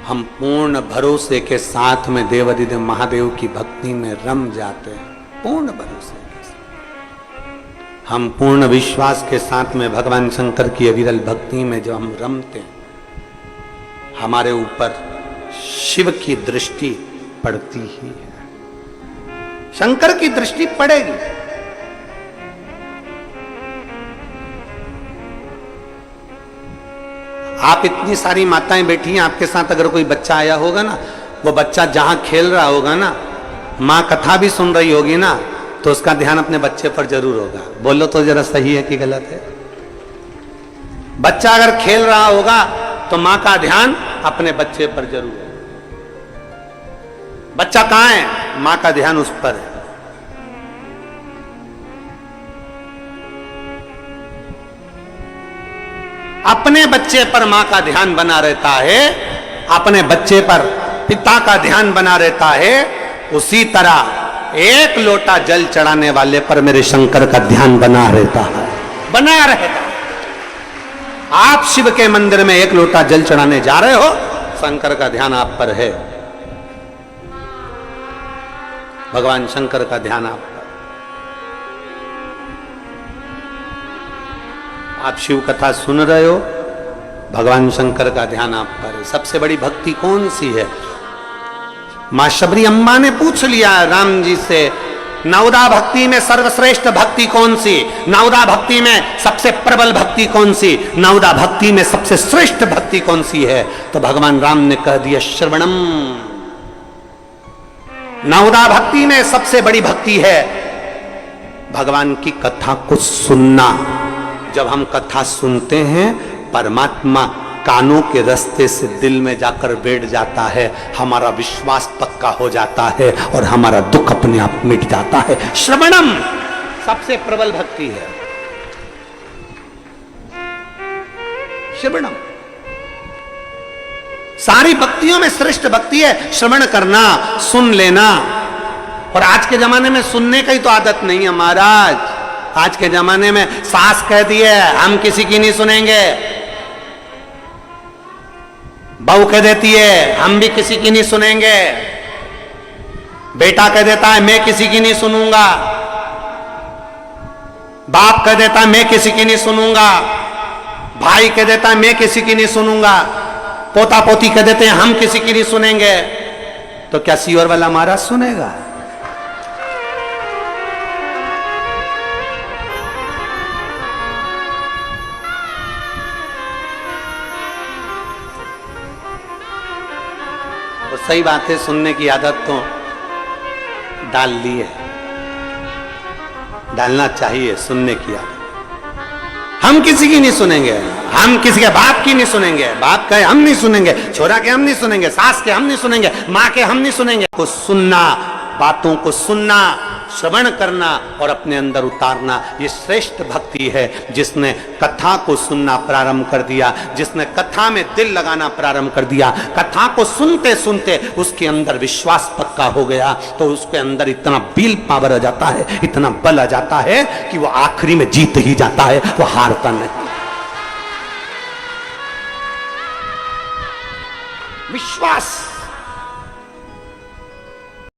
हम पूर्ण भरोसे के साथ में देवाधिदेव महादेव की भक्ति में रम जाते हैं। पूर्ण भरोसे के साथ, हम पूर्ण विश्वास के साथ में भगवान शंकर की अविरल भक्ति में जब हम रमते हैं, हमारे ऊपर शिव की दृष्टि पड़ती ही है। शंकर की दृष्टि पड़ेगी। आप इतनी सारी माताएं बैठी हैं, आपके साथ अगर कोई बच्चा आया होगा ना, वो बच्चा जहां खेल रहा होगा ना, माँ कथा भी सुन रही होगी ना, तो उसका ध्यान अपने बच्चे पर जरूर होगा। बोलो तो जरा सही है कि गलत है? बच्चा अगर खेल रहा होगा तो माँ का ध्यान अपने बच्चे पर जरूर है। बच्चा कहां है? माँ का ध्यान उस पर है। अपने बच्चे पर मां का ध्यान बना रहता है, अपने बच्चे पर पिता का ध्यान बना रहता है। उसी तरह एक लोटा जल चढ़ाने वाले पर मेरे शंकर का ध्यान बना रहता है, बना रहता है। आप शिव के मंदिर में एक लोटा जल चढ़ाने जा रहे हो, शंकर का ध्यान आप पर है, भगवान शंकर का ध्यान आप पर। आप शिव कथा सुन रहे हो, भगवान शंकर का ध्यान आप पर है। सबसे बड़ी भक्ति कौन सी है? मां शबरी अम्मा ने पूछ लिया राम जी से, नवदा भक्ति में सर्वश्रेष्ठ भक्ति कौन सी? नवदा भक्ति में सबसे प्रबल भक्ति कौन सी? नवदा भक्ति में सबसे श्रेष्ठ भक्ति कौन सी है? तो भगवान राम ने कह दिया श्रवणम। नवदा भक्ति में सबसे बड़ी भक्ति है भगवान की कथा को सुनना। जब हम कथा सुनते हैं, परमात्मा कानों के रास्ते से दिल में जाकर बैठ जाता है, हमारा विश्वास पक्का हो जाता है और हमारा दुख अपने आप मिट जाता है। श्रवणम सबसे प्रबल भक्ति है। श्रवणम सारी भक्तियों में श्रेष्ठ भक्ति है श्रवण करना, सुन लेना। और आज के जमाने में सुनने का ही तो आदत नहीं है महाराज। आज के जमाने में सास कह दी है हम किसी की नहीं सुनेंगे, बहू कह देती है हम भी किसी की नहीं सुनेंगे, बेटा कह देता है मैं किसी की नहीं सुनूंगा, बाप कह देता है मैं किसी की नहीं सुनूंगा, भाई कह देता है मैं किसी की नहीं सुनूंगा, पोता पोती कह देते हैं हम किसी की नहीं सुनेंगे। तो क्या सीओर वाला महाराज सुनेगा? तो सही बात है, सुनने की आदत तो डाल ली है, डालना चाहिए सुनने की आदत। हम किसी की नहीं सुनेंगे, हम किसी के बाप की नहीं सुनेंगे, बाप के हम नहीं सुनेंगे, छोरा के हम नहीं सुनेंगे, सास के हम नहीं सुनेंगे, माँ के हम नहीं सुनेंगे। को सुनना, बातों को सुनना, श्रवण करना और अपने अंदर उतारना, ये श्रेष्ठ भक्ति है। जिसने कथा को सुनना प्रारंभ कर दिया, जिसने कथा में दिल लगाना प्रारंभ कर दिया, कथा को सुनते सुनते उसके अंदर विश्वास पक्का हो गया, तो उसके अंदर इतना विल पावर आ जाता है, इतना बल आ जाता है कि वो आखिरी में जीत ही जाता है, वो हारता नहीं। विश्वास